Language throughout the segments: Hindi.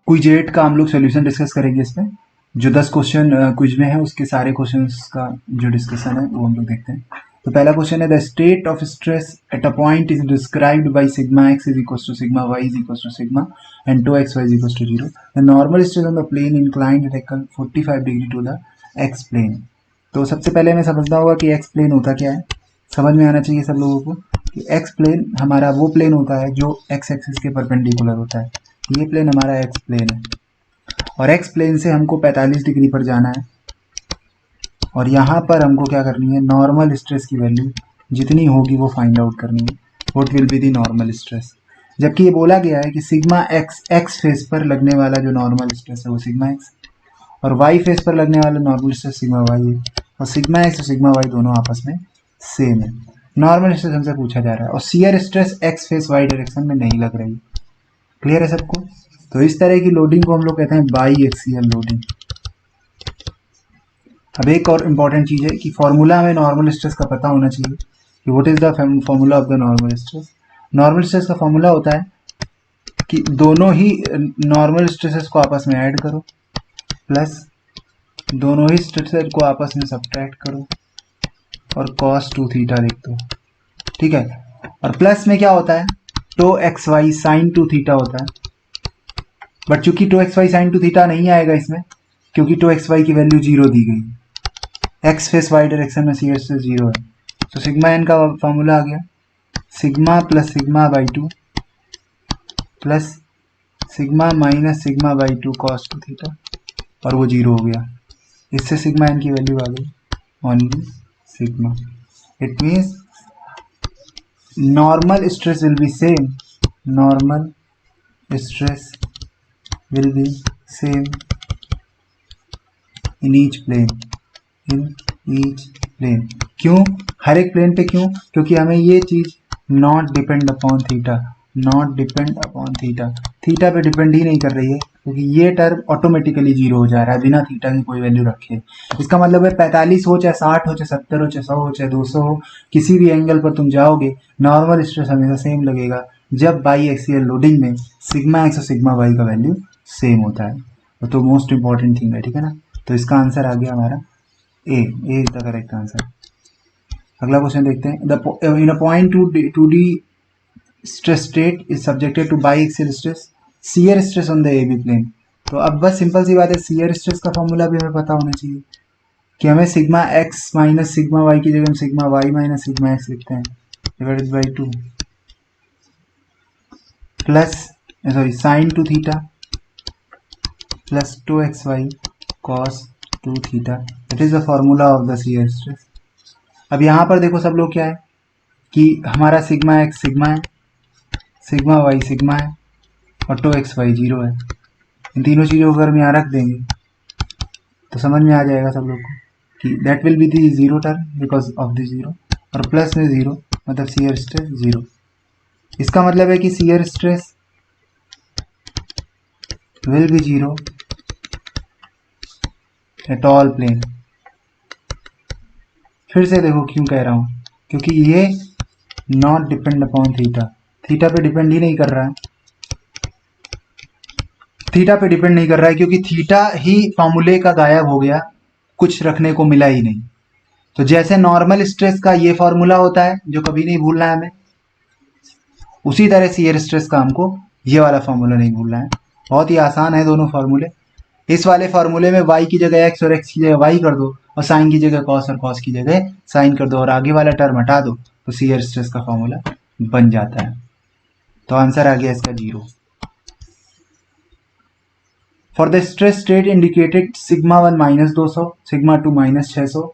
क्विज 8 का हम लोग सोल्यूशन डिस्कस करेंगे इसमें। जो 10 क्वेश्चन क्विज में है उसके सारे क्वेश्चंस का जो डिस्कशन है वो हम लोग देखते हैं। तो पहला क्वेश्चन है the state of stress at a point is described by sigma x is equal to sigma y is equal to sigma and 2xy is equal to 0। The normal stress on the plane inclined at angle 45 degree to the x plane. तो सबसे पहले हमें समझना होगा कि एक्स प्लेन होता क्या है। समझ में आना चाहिए सब लोगों को कि एक्स प्लेन हमारा वो प्लेन होता है जो एक्स एक्सिस के परपेंडिकुलर होता है। ये प्लेन हमारा एक्स प्लेन है और एक्स प्लेन से हमको 45 डिग्री पर जाना है और यहाँ पर हमको क्या करनी है, नॉर्मल स्ट्रेस की वैल्यू जितनी होगी वो फाइंड आउट करनी है। What will be the normal stress. जबकि ये बोला गया है कि सिग्मा एक्स एक्स फेस पर लगने वाला जो नॉर्मल स्ट्रेस है वो सिग्मा एक्स और वाई फेस पर लगने वाला नॉर्मल स्ट्रेस सिग्मा वाई है और सिग्मा एक्स और सिग्मा वाई दोनों आपस में सेम है। नॉर्मल स्ट्रेस हमसे पूछा जा रहा है और shear stress x face y direction में नहीं लग रही। क्लियर है सबको। तो इस तरह की लोडिंग को हम लोग कहते हैं बाई एक्सियल लोडिंग। अब एक और इम्पॉर्टेंट चीज़ है कि फॉर्मूला हमें नॉर्मल स्ट्रेस का पता होना चाहिए कि what is the formula of the normal stress. Normal stress का फॉर्मूला होता है कि दोनों ही नॉर्मल स्ट्रेसेस को आपस में ऐड करो प्लस दोनों ही स्ट्रेसेस को आपस में सब्ट्रैक्ट करो और cos 2 थीटा लिख दो। ठीक है। और प्लस में क्या होता है, 2xy sin 2 थीटा होता है। बट चूंकि 2xy sin 2 थीटा नहीं आएगा इसमें क्योंकि 2xy की वैल्यू 0 दी गई। एक्स फेस वाई डायरेक्शन में सी एस 0 है। तो सिग्मा एन का फॉर्मूला आ गया sigma plus sigma by 2 plus sigma minus sigma by 2 cos 2 theta और वो 0 हो गया। इससे सिग्मा एन की वैल्यू आ गई only sigma. It means normal stress will B same, normal stress will be same in each plane, in each plane। क्यों हर एक प्लेन पे, क्यों, क्योंकि हमें ये चीज not depend upon theta, not depend upon theta, theta पे डिपेंड ही नहीं कर रही है क्योंकि ये टर्म ऑटोमेटिकली 0 हो जा रहा है बिना थीटा की कोई वैल्यू रखे। इसका मतलब है 45 हो चाहे 60 हो चाहे 70 हो चाहे 100 हो चाहे 200 हो, किसी भी एंगल पर तुम जाओगे नॉर्मल स्ट्रेस हमेशा सेम लगेगा जब बाई एक्सियल लोडिंग में सिग्मा एक्स और सिग्मा वाई का वैल्यू सेम होता है। तो मोस्ट इंपॉर्टेंट थिंग है, ठीक है ना। तो इसका आंसर आ गया हमारा A is the correct answer. अगला क्वेश्चन देखते हैं। In a point two D stress state is subjected to biaxial stress, shear stress on the A B plane. तो अब बस सिंपल सी बात है, शियर स्ट्रेस का फॉर्मूला भी हमें पता होना चाहिए कि हमें sigma x minus sigma y की जगह हम sigma y minus sigma x लिखते हैं divided by 2 plus sorry sine 2 theta plus 2xy cos 2 theta. That is the formula of the shear stress. अब यहाँ पर देखो सब लोग क्या है कि हमारा सिग्मा एक्स सिग्मा है, सिग्मा वाई सिग्मा है और 2xy 0 है। इन तीनों चीज़ों को अगर हम यहाँ रख देंगे तो समझ में आ जाएगा सब लोग को कि that will be the 0 term because of the 0 और प्लस में 0 मतलब शियर स्ट्रेस 0। इसका मतलब है कि shear stress will be 0 at all plane. फिर से देखो क्यों कह रहा हूं, क्योंकि ये not depend upon theta, theta पे डिपेंड ही नहीं कर रहा है, थीटा पे डिपेंड नहीं कर रहा है क्योंकि थीटा ही फॉर्मूले का गायब हो गया, कुछ रखने को मिला ही नहीं। तो जैसे नॉर्मल स्ट्रेस का ये फॉर्मूला होता है जो कभी नहीं भूलना है हमें, उसी तरह शियर स्ट्रेस का हमको ये वाला फॉर्मूला नहीं भूलना है। बहुत ही आसान है दोनों फॉर्मूले। इस वाले फॉर्मूले में y की जगह x और x की जगह y कर दो और साइन की जगह cos और cos की जगह साइन कर दो और आगे वाला टर्म हटा दो तो शियर स्ट्रेस का फॉर्मूला बन जाता है। तो आंसर आ गया इसका 0। For the stress state indicated sigma 1 minus 200 sigma 2 minus 600।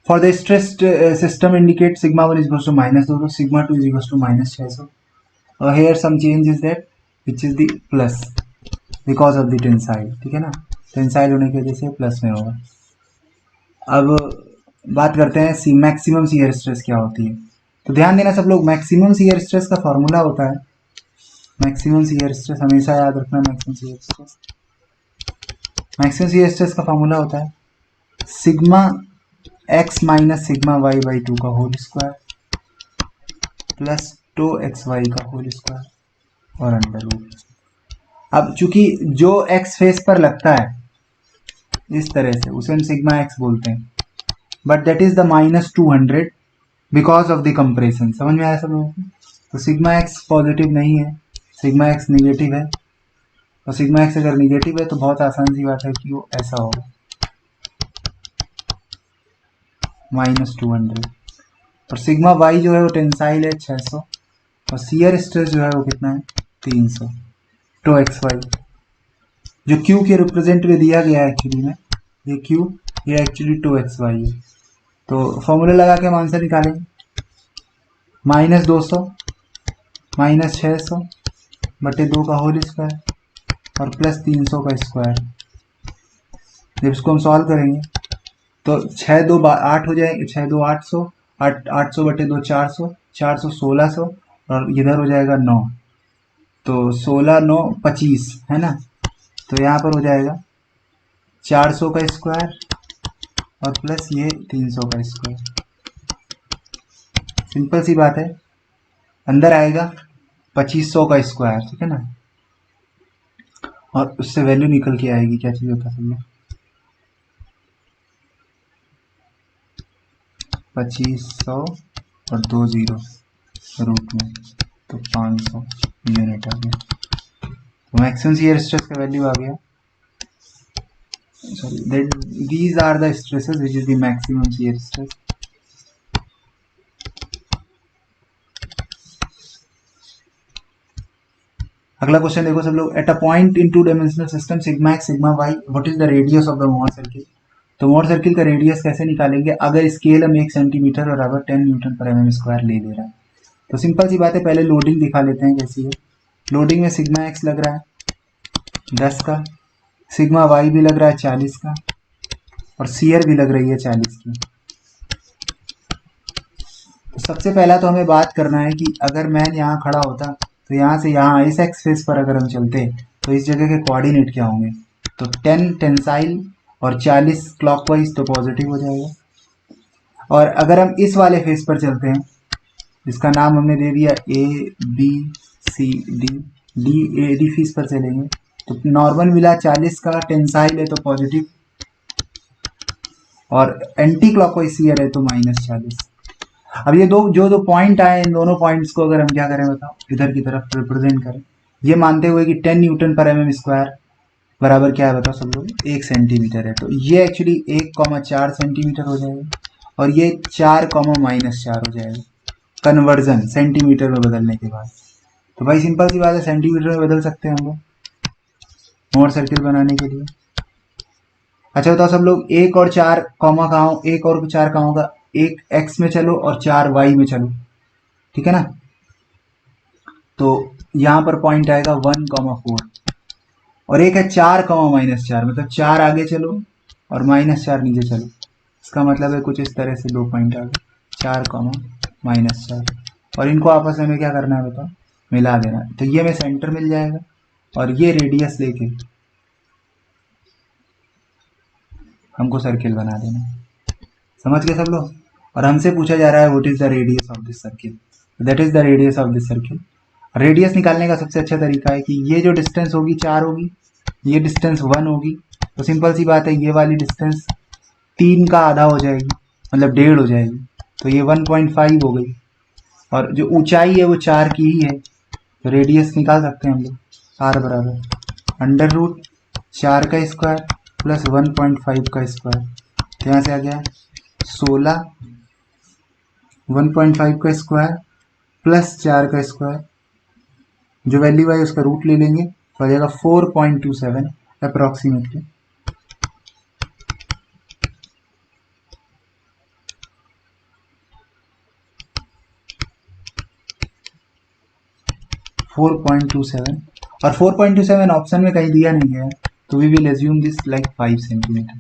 For the stress system indicate sigma 1 is equals to minus 200, sigma 2 is equals to minus 600. Here some change is that which is the plus because of the tensile, ठीक है ना, टेंसाइल होने की वजह से प्लस में होगा। अब बात करते हैं मैक्सिमम शियर स्ट्रेस क्या होती है। तो ध्यान देना सब लोग, मैक्सिमम शियर स्ट्रेस का फॉर्मूला होता है मैक्सिमम शियर स्ट्रेस हमेशा याद रखना, maximum shear stress. Maximum shear stress का फॉर्मूला होता है sigma x minus sigma y by two का whole square plus tau x y का होल स्क्वायर और अंडर रूट। अब चूंकि जो एक्स फेस पर लगता है इस तरह से उसे हम सिग्मा एक्स बोलते हैं, but that is the -200 because of the compression. समझ में आया सब लोगों को? तो सिग्मा एक्स पॉजिटिव नहीं है, सिग्मा एक्स निगेटिव है, और सिग्मा एक्स अगर निगेटिव है तो बहुत आसान सी बात है कि वो ऐसा होगा -200। और सिग्मा वाई जो है वो टेंसाइल है 600, और शियर स्ट्रेस जो है वो कितना है 300 टो एक्स वाई, जो क्यू के रिप्रेजेंट में दिया गया है एक्चुअली में, ये क्यू ये एक्चुअली टो एक्स वाई है। तो फॉर्मूला लगा के हम आंसर निकालेंगे -200 -600 बटे 2 का होल स्क्वायर और प्लस 300 का स्क्वायर। जब इसको हम सॉल्व करेंगे तो 6 2 8 हो जाएंगे, 6 2 800, 800 बटे 2 400, 400 1600 और इधर हो जाएगा 9, तो 16 9 25 है ना। तो यहाँ पर हो जाएगा 400 का स्क्वायर और प्लस ये 300 का स्क्वायर। सिंपल सी बात है, अंदर आएगा 2500 का स्क्वायर, ठीक है ना, और उससे वैल्यू निकल के आएगी, क्या चीज़ होता है 2500 और 2 जीरो रूट में, तो 500 यूनिट आ गया। तो मैक्सिमम शियर स्ट्रेस का वैल्यू आ गया, sorry, that these are the stresses which is the maximum shear stress. अगला क्वेश्चन देखो सब लोग, eight a point in two dimensional system sigma x sigma why what is the radius of the more circle. तो मोर सर्किल का रेडियस कैसे निकालेंगे अगर स्केल हम 1 सेंटीमीटर और अगर 10 न्यूटन पर mm स्क्वायर ले रहा है। तो सिंपल सी बात है, पहले लोडिंग दिखा लेते हैं कैसी है। लोडिंग में सिग्मा एक्स लग रहा है 10 का, सिग्मा वाई भी लग रहा है 40 का, और सीयर भी लग रही है 40 की। तो सबसे पहला तो हमें बात करना है कि अगर मैं यहाँ खड़ा होता तो यहाँ से यहाँ इस एक्सेस पर अगर हम चलते तो इस जगह के कोऑर्डिनेट क्या होंगे। तो 10 टेंसाइल और 40 क्लॉकवाइज, तो पॉजिटिव हो जाएगा। और अगर हम इस वाले फेस पर चलते हैं, इसका नाम हमने दे दिया A B C D, D A D face पर चलेंगे तो नॉर्मल मिला 40 का, टेंसाइल है तो पॉजिटिव, और एंटी क्लॉकवाइज सीयर है तो -40। अब ये दो पॉइंट आए, इन दोनों पॉइंट्स को अगर हम क्या करें बताओ, इधर की तरफ रिप्रेजेंट करें, ये मानते हुए कि 10 न्यूटन पर mm स्क्वायर बराबर क्या है बताओ सब लोग, 1 सेंटीमीटर है। तो ये एक्चुअली 1,4 सेंटीमीटर हो जाएगा, और ये 4,-4 हो जाएगा कन्वर्जन सेंटीमीटर में बदलने के बाद। तो भाई सिंपल सी बात है, सेंटीमीटर में बदल सकते हैं हम लोग मोर सर्किल बनाने के लिए। अच्छा बताओ सब लोग, 1 और 4 कॉमा कहाँ, 1 और 4 कहाँ होगा, 1 x में चलो और 4 y में चलो, ठीक है ना। तो यहाँ पर पॉइंट आएगा 1,4, और एक है 4,-4, मतलब 4 आगे चलो और -4 नीचे चलो। इसका मतलब है कुछ इस तरह से 2 पॉइंट आ गए, 4,-4, और इनको आपस में हमें क्या करना है बताओ, मिला देना। तो ये हमें सेंटर मिल जाएगा, और ये रेडियस लेके हमको सर्किल बना देना। समझ गए सब लोग। और हमसे पूछा जा रहा है what is the radius of this circle, that is the radius of this circle. Radius निकालने का सबसे अच्छा तरीका है कि ये जो डिस्टेंस होगी 4 होगी, ये डिस्टेंस 1 होगी, तो सिंपल सी बात है ये वाली डिस्टेंस 3 का आधा हो जाएगी, मतलब 1.5 हो जाएगी, तो ये 1.5 हो गई। और जो ऊंचाई है वो 4 की ही है, तो रेडियस निकाल सकते हैं हम लोग, r बराबर अंडर रूट 4 का स्क्वायर प्लस 1.5 का स्क्वायर। तो यहाँ से आ गया 16, 1.5 का स्क्वायर प्लस 4 का स्क्वायर, जो वैल्यू है उसका रूट ले लेंगे तो आ जाएगा 4.27 अप्रॉक्सीमेटली। और 4.27 ऑप्शन में कहीं दिया नहीं है, तो we will assume this like 5 centimetre.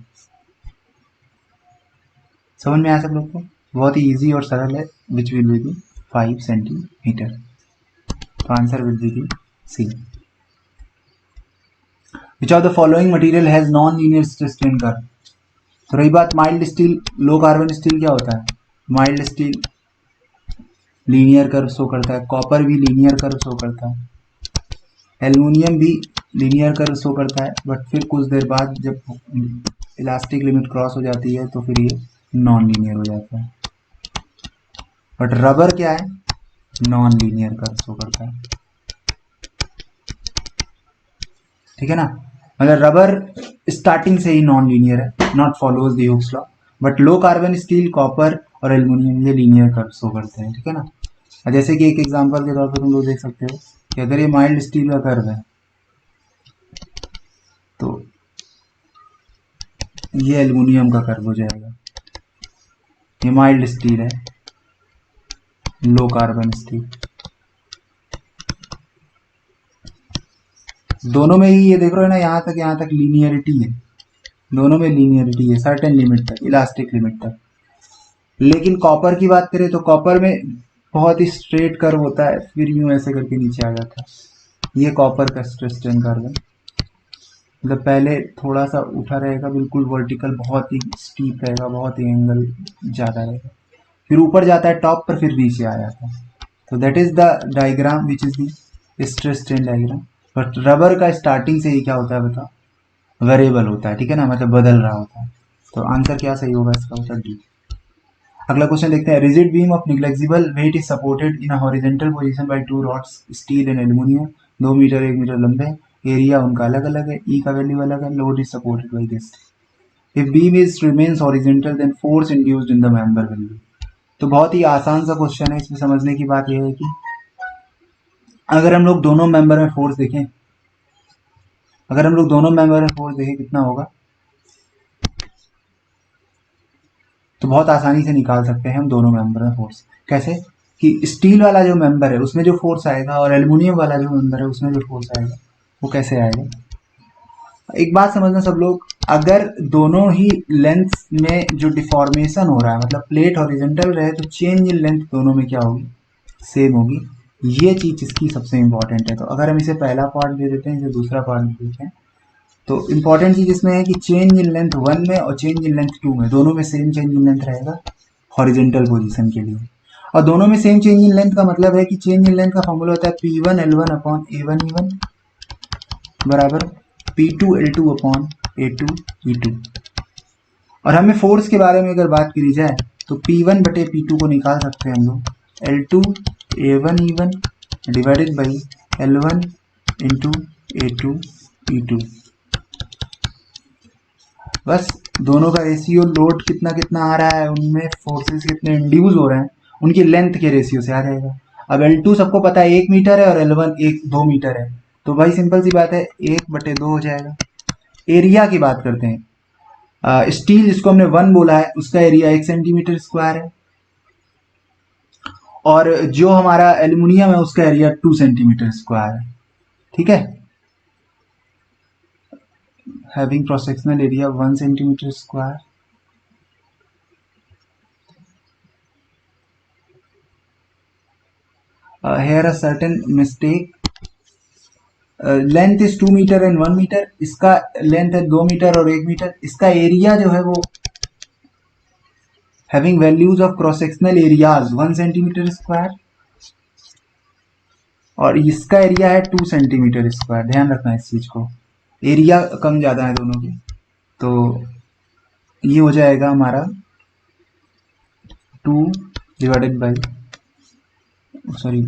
समझ में आया सब लोग को, बहुत ही इजी और सरल है, विच विल बी 5 सेंटीमीटर। तो answer will be C. Which of the following material has non linear stress strain curve. तो रही बात mild steel, low carbon steel क्या होता है, mild steel linear curve show करता है, कॉपर भी लीनियर कर्व शो करता है, एल्युमिनियम भी लीनियर कर्व शो करता है, बट फिर कुछ देर बाद जब इलास्टिक लिमिट क्रॉस हो जाती है तो फिर ये नॉन लीनियर हो जाता है। बट रबर क्या है, नॉन लीनियर कर्व शो करता है, ठीक है ना। मतलब रबर स्टार्टिंग से ही नॉन लीनियर है, not follows the Hooke's law, but low carbon steel, copper और एल्युमिनियम ये लीनियर कर्व शो करते हैं, ठीक है ना। जैसे कि एक एग्जांपल के तौर पर तुम लोग देख सकते हो कि अगर ये माइल्ड स्टील का कर्व है तो ये एल्युमिनियम का कर्व हो जाएगा, ये माइल्ड स्टील है, लो कार्बन स्टील, दोनों में ही ये देख रहे हो ना, यहाँ तक लीनियरिटी है, दोनों में लीनियरिटी है सर्टेन लिमिट तक, इलास्टिक लिमिट तक। लेकिन कॉपर की बात करें तो कॉपर में बहुत ही स्ट्रेट कर्व होता है, फिर यूं ऐसे करके नीचे आ जाता है, ये कॉपर का स्ट्रेस स्ट्रेन कर्व है। मतलब पहले थोड़ा सा उठा रहेगा, बिल्कुल वर्टिकल, बहुत ही स्टीप रहेगा, बहुत ही एंगल ज़्यादा रहेगा, फिर ऊपर जाता है टॉप पर, फिर नीचे आ जाता है। तो that is the diagram which is the stress strain diagram. But rubber का स्टार्टिंग से ही क्या होता है बताओ, वेरिएबल होता है, ठीक है ना, मतलब बदल रहा होता है। तो आंसर क्या सही होगा इसका, होता है डी। अगला क्वेश्चन देखते हैं। Rigid beam of negligible weight is supported in a horizontal position by two rods steel and aluminium, 2 metre 1 metre लंबे, एरिया उनका अलग अलग है, ई का वैल्यू अलग है, load is supported by this. If beam is remains horizontal then force induced in the member will be. तो बहुत ही आसान सा क्वेश्चन है, इसमें समझने की बात यह है कि अगर हम लोग दोनों मेंबर में फोर्स देखें, अगर हम लोग दोनों मेंबर में फोर्स देखें कितना होगा, तो बहुत आसानी से निकाल सकते हैं हम दोनों मेंबर में फोर्स। कैसे कि स्टील वाला जो मेंबर है उसमें जो फोर्स आएगा और एल्युमिनियम वाला जो मेंबर है उसमें जो फोर्स आएगा वो कैसे आएगा। एक बात समझना सब लोग, अगर दोनों ही लेंथ में जो डिफॉर्मेशन हो रहा है, मतलब प्लेट हॉरिजेंटल रहे तो चेंज इन लेंथ दोनों में क्या होगी, सेम होगी। ये चीज इसकी सबसे इंपॉर्टेंट है। तो अगर हम इसे पहला पार्ट दे देते हैं, इसे दूसरा पार्ट दे देते हैं, तो इंपॉर्टेंट चीज इसमें है कि चेंज इन लेंथ 1 में और चेंज इन लेंथ 2 में, दोनों में सेम चेंज इन लेंथ रहेगा हॉरिजेंटल पोजीशन के लिए। और दोनों में सेम चेंज इन लेंथ का मतलब है कि चेंज इन लेंथ का फॉर्मूला होता है P1 L1 upon A1 E1 बराबर P2 L2 upon A2 E2। और हमें फोर्स के बारे में अगर बात करी जाए तो P1 बटे P2 को निकाल सकते हैं हम लोग L2 A1 E1 divided by L1 into A2 E2। बस दोनों का रेशियो, लोड कितना कितना आ रहा है, उनमें फोर्सेस कितने इंड्यूस हो रहे हैं, उनकी लेंथ के रेशियो से आ जाएगा। अब L2 सबको पता है 1 मीटर है और L1 2 मीटर है, तो भाई सिंपल सी बात है 1/2 हो जाएगा। एरिया की बात करते हैं, स्टील जिसको हमने 1 बोला है उसका एरिया 1 सेंटीमीटर स्क्वायर है, और जो हमारा एल्यूमिनियम है उसका एरिया 2 सेंटीमीटर स्क्वायर है, ठीक है। Having cross sectional area 1 centimetre square. here a certain mistake, length is 2 metre and 1 metre, इसका लेंथ है 2 मीटर और 1 मीटर, इसका एरिया जो है वो having values of cross sectional areas 1 centimetre square, और इसका एरिया है 2 सेंटीमीटर स्क्वायर। ध्यान रखना इस चीज को, एरिया कम ज्यादा है दोनों के, तो ये हो जाएगा हमारा 2 divided by, sorry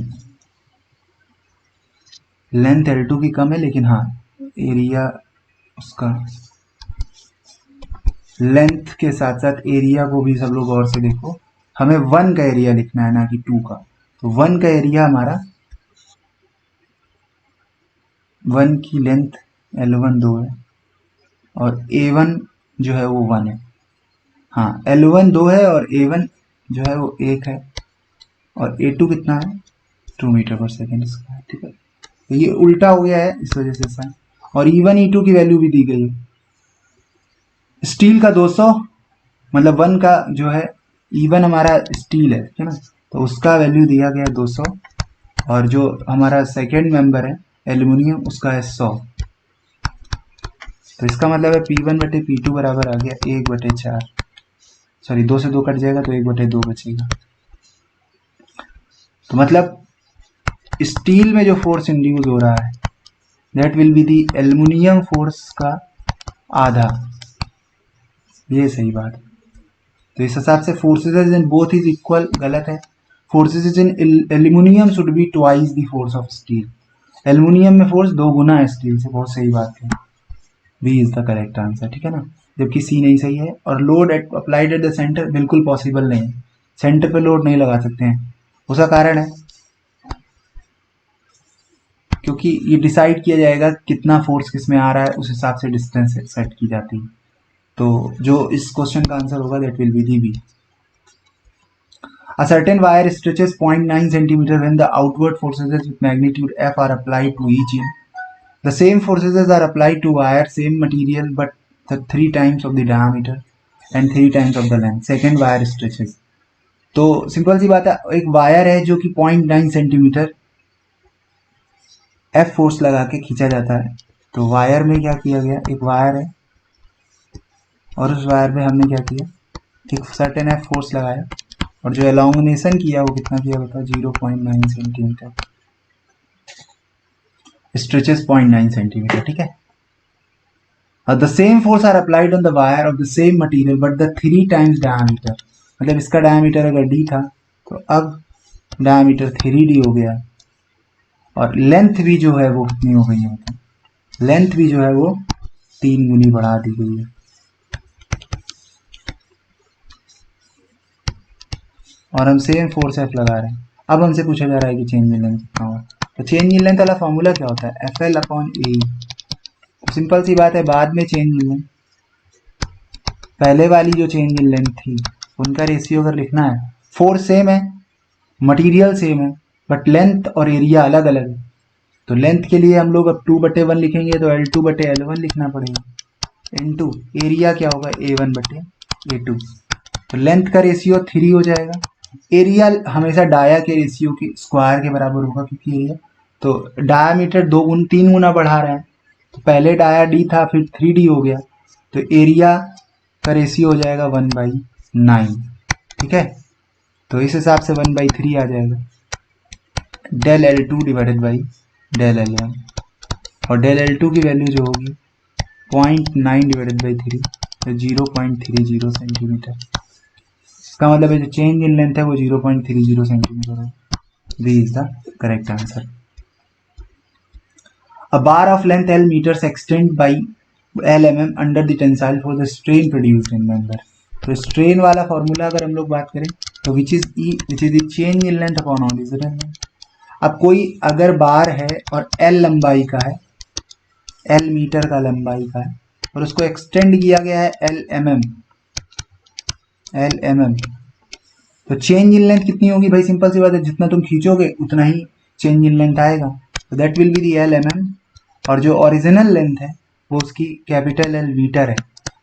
length L2 की कम है, लेकिन हाँ एरिया उसका लेंथ के साथ साथ एरिया को भी सब लोग गौर से देखो, हमें 1 का एरिया लिखना है ना कि 2 का। तो 1 का एरिया हमारा, 1 की लेंथ L1 2 है और A1 जो है वो 1 है। हाँ L1 2 है और A1 जो है वो 1 है, और A2 कितना है 2 मीटर पर सेकेंड स्क्वायर, ठीक है। तो ये उल्टा हो गया है इस वजह से साइन, और E1 E2 की वैल्यू भी दी गई है। स्टील का 200, मतलब 1 का जो है E1 हमारा स्टील है ना, तो उसका वैल्यू दिया गया है 200, और जो हमारा सेकेंड मेंबर है एल्यूमिनियम उसका है 100। तो इसका मतलब है P1/P2 बराबर आ गया 1/4। सॉरी 2 से 2 कट जाएगा तो 1/2 बचेगा। तो मतलब स्टील में जो फोर्स इंड्यूस हो रहा है that will be the aluminium force का आधा। ये सही बात है। तो इस हिसाब से forces in both is equal गलत है। Forces in aluminium should be twice the force of steel. Aluminium में फोर्स 2 गुना है स्टील से। बहुत सही बात है। B is the correct answer, ठीक है ना। जबकि सी नहीं सही है। और load at applied at the centre बिल्कुल पॉसिबल नहीं है। सेंटर पे लोड नहीं लगा सकते हैं। उसका कारण है क्योंकि ये डिसाइड किया जाएगा कितना फोर्स किस में आ रहा है, उस हिसाब से डिस्टेंस सेट की जाती है। तो जो इस क्वेश्चन का आंसर होगा that will be the B. A certain wire stretches 0.9 centimeter when the outward forces with magnitude F are applied to each end. The same forces are applied to wire, same material, but the 3 times of the diameter and 3 times of the length. Second wire stretches. तो सिंपल सी बात है, एक वायर है जो कि 0.9 सेंटीमीटर F फोर्स लगा के खींचा जाता है। तो वायर में क्या किया गया, एक वायर है और उस वायर में हमने क्या किया, एक सर्टेन F फोर्स लगाया और जो एलोंगनेशन किया वो कितना किया बताओ, 0.9 सेंटीमीटर। स्ट्रेचेस 0.9 सेंटीमीटर, ठीक है। The same force are applied on the wire of the same material but the 3 times diameter. मतलब इसका डायमीटर अगर d था तो अब डायमीटर 3d हो गया और लेंथ भी जो है वो कितनी हो गई है, मतलब लेंथ भी जो है वो 3 गुनी बढ़ा दी गई है। और हम सेम फोर्स F लगा रहे हैं। अब हमसे पूछा जा रहा है कि चेंज इन लेंथ कितना होगा। तो चेंज इन लेंथ वाला फॉर्मूला क्या होता है, FL/A। तो सिंपल सी बात है, बाद में चेंज इन लेंथ, पहले वाली जो चेंज इन लेंथ थी उनका रेशियो अगर लिखना है, फोर्स सेम है, मटेरियल सेम है, बट लेंथ और एरिया अलग अलग है। तो लेंथ के लिए हम लोग अब 2/1 लिखेंगे तो L2/L1 लिखना पड़ेगा, इनटू एरिया क्या होगा A1/A2। तो लेंथ का रेशियो 3 हो जाएगा। एरिया हमेशा डाया के रेशियो के स्क्वायर के बराबर होगा, क्योंकि एरिया तो डायामीटर 3 गुना बढ़ा रहे हैं। तो पहले डाया d था, फिर 3d हो गया, तो एरिया का रेशियो हो जाएगा 1/9, ठीक है। तो इस हिसाब से 1/3 आ जाएगा, del L2 divided by del L1। और डेल L2 की वैल्यू जो होगी 0.9 डिवाइडेड बाई 3 तो 0.30 सेंटीमीटर। इसका मतलब है जो चेंज इन लेंथ है वो 0.30 सेंटीमीटर है। B is the correct answer. A bar of length L meters extend by L mm under the tensile for the strain produced in member। तो स्ट्रेन वाला फॉर्मूला अगर हम लोग बात करें तो which is the change in length upon horizontal length. अब कोई अगर बार है और L लंबाई का है, L मीटर का लंबाई का है और उसको एक्सटेंड किया गया है L mm, तो चेंज इन लेंथ कितनी होगी भाई, सिंपल सी बात है, जितना तुम खींचोगे उतना ही चेंज इन लेंथ आएगा। तो that will be the L mm। और जो ओरिजिनल लेंथ है वो उसकी कैपिटल L मीटर है।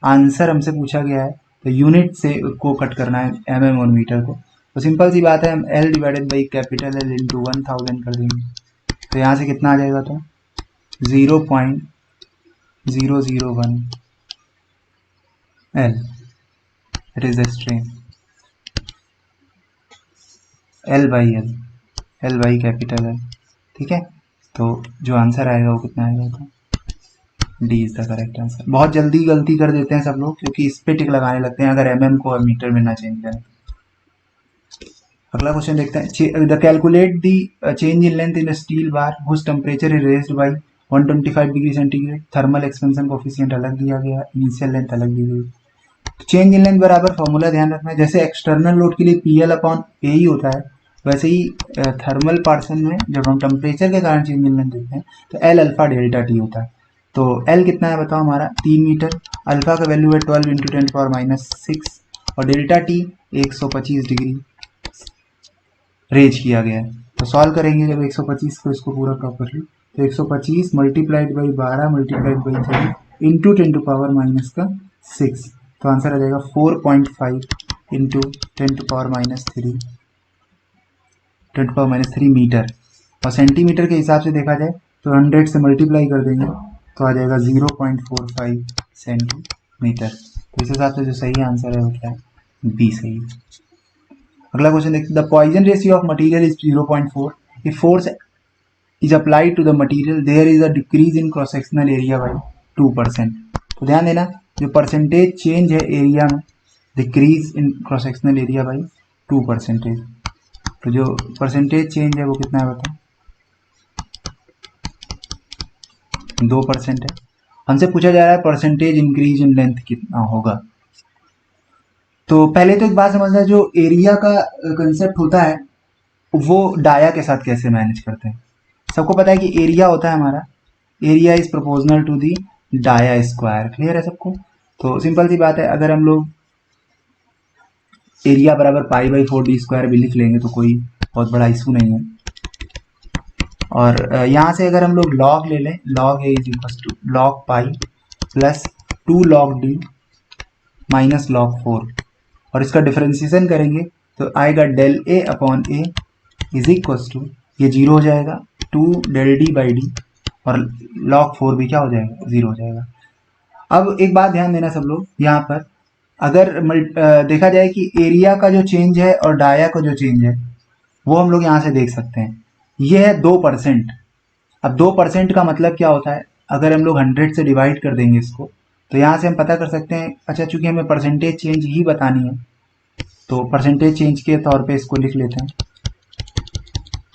आंसर हमसे पूछा गया है तो यूनिट से को कट करना है mm और मीटर को। तो सिंपल सी बात है, हम L divided by capital L into 1000 कर देंगे। तो यहाँ से कितना आ जाएगा, तो 0.001 L, it is the strain L by capital L, ठीक है। तो जो आंसर आएगा वो कितना आएगा, तो D is the correct answer. बहुत जल्दी गलती कर देते हैं सब लोग, क्योंकि इस पे टिक लगाने लगते हैं अगर mm को मीटर में ना चेंज करें। अगला क्वेश्चन देखते हैं। The calculate the change in length in steel bar whose temperature is raised by 125 degree centigrade. Thermal expansion coefficient अलग दिया गया, इनिशियल लेंथ अलग दी गई। चेंज इन लेंथ बराबर फॉर्मूला ध्यान रखना है, जैसे एक्सटर्नल लोड के लिए PL/A ही होता है, वैसे ही थर्मल पार्सन में जब हम टेम्परेचर के कारण चेंज इन लेंथ देखते हैं तो L अल्फा डेल्टा T होता है। तो L कितना है बताओ, हमारा 3 मीटर, अल्फा का वैल्यू है 12 इंटू 10⁻6 और डेल्टा T 125 डिग्री रेज किया गया है। तो सॉल्व करेंगे जब 125 को इसको पूरा प्रॉपरली, तो 125 multiplied by 12 multiplied by 3 into 10⁻6, तो आंसर आ जाएगा 4.5 इंटू 10⁻3 मीटर। और सेंटीमीटर के हिसाब से देखा जाए तो 100 से मल्टीप्लाई कर देंगे तो आ जाएगा 0.45 सेंटीमीटर। तो इस हिसाब से जो सही आंसर है वो क्या है, बी सही है। अगला क्वेश्चन देखते हैं, the Poisson ratio of material is 0.4, if force is applied to the material there is a decrease in cross sectional area by 2%। तो ध्यान देना, जो परसेंटेज चेंज है एरिया में, decrease in cross sectional area by 2%। तो जो परसेंटेज चेंज है वो कितना है बताओ, 2% है। हमसे पूछा जा रहा है परसेंटेज इंक्रीज इन लेंथ कितना होगा। तो पहले तो एक बात समझना, जो एरिया का कंसेप्ट होता है वो डाया के साथ कैसे मैनेज करते हैं। सबको पता है कि एरिया होता है हमारा, area is proportional to the dia square. Clear है सबको। तो सिंपल सी बात है, अगर हम लोग एरिया बराबर π/4d² भी लिख लेंगे तो कोई बहुत बड़ा इशू नहीं है। और यहाँ से अगर हम लोग लॉग ले लें, log A is equal to log pi plus 2 log d minus log 4, और इसका डिफरेंशिएशन करेंगे तो आएगा del A upon A is equal to, ये 0 हो जाएगा, 2 del d बाई डी, और log 4 भी क्या हो जाएगा, 0 हो जाएगा। अब एक बात ध्यान देना सब लोग, यहाँ पर अगर देखा जाए कि एरिया का जो चेंज है और डाया का जो चेंज है वो हम लोग यहाँ से देख सकते हैं, ये है 2%। अब 2% का मतलब क्या होता है, अगर हम लोग 100 से डिवाइड कर देंगे इसको तो यहाँ से हम पता कर सकते हैं। अच्छा, चूंकि हमें परसेंटेज चेंज ही बतानी है तो परसेंटेज चेंज के तौर पे इसको लिख लेते हैं।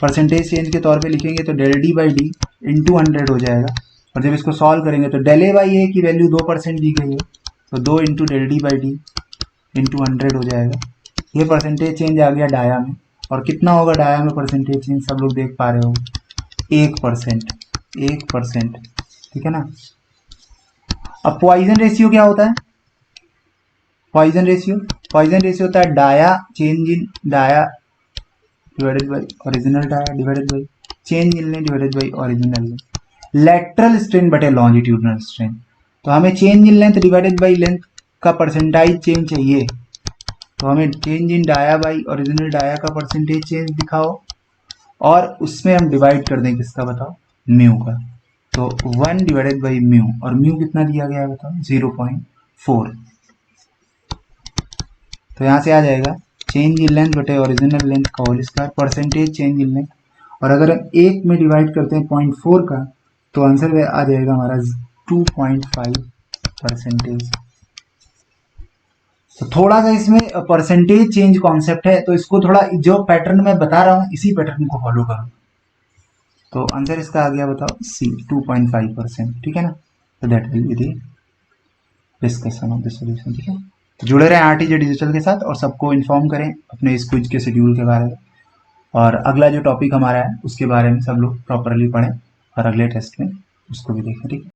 परसेंटेज चेंज के तौर पे लिखेंगे तो del D by D into 100 हो जाएगा, और जब इसको सॉल्व करेंगे तो डेल ए बाई ए की वैल्यू 2% दी गई है तो 2 into del D by D into 100 हो जाएगा। ये परसेंटेज चेंज आ गया डाया में, और कितना होगा डाया में परसेंटेज चेंज सब लोग देख पा रहे हो, 1%। 1%, ठीक है ना। अब पॉइजन रेशियो क्या होता है, पॉइजन रेशियो होता है dia change in dia divided by original dia divided by change in length divided by original length, lateral strain बटे लॉन्जिट्यूडनल स्ट्रेन। तो हमें change in length divided by length का परसेंटाइज चेंज चाहिए, तो हमें change in dia by original dia का परसेंटेज चेंज दिखाओ, और उसमें हम डिवाइड कर दें किसका बताओ, म्यू का। तो 1 डिवाइडेड बाई म्यू, और म्यू कितना दिया गया है बताओ, 0.4। तो यहाँ से आ जाएगा चेंज इन लेंथ बटे ओरिजिनल लेंथ का whole square, percentage change in length, और अगर हम 1 में डिवाइड करते हैं 0.4 का तो आंसर आ जाएगा हमारा 2.5%। तो थोड़ा सा इसमें परसेंटेज चेंज कॉन्सेप्ट है, तो इसको थोड़ा जो पैटर्न मैं बता रहा हूँ इसी पैटर्न को फॉलो करो। तो आंसर इसका आ गया बताओ सी, 2.5%, ठीक है ना। तो that will be the discussion of the solution, ठीक है। तो जुड़े रहें आरटीजे डिजिटल के साथ, और सबको इन्फॉर्म करें अपने इस क्विज के शेड्यूल के बारे में, और अगला जो टॉपिक हमारा है उसके बारे में सब लोग प्रॉपरली पढ़ें और अगले टेस्ट में उसको भी देखें, ठीक है।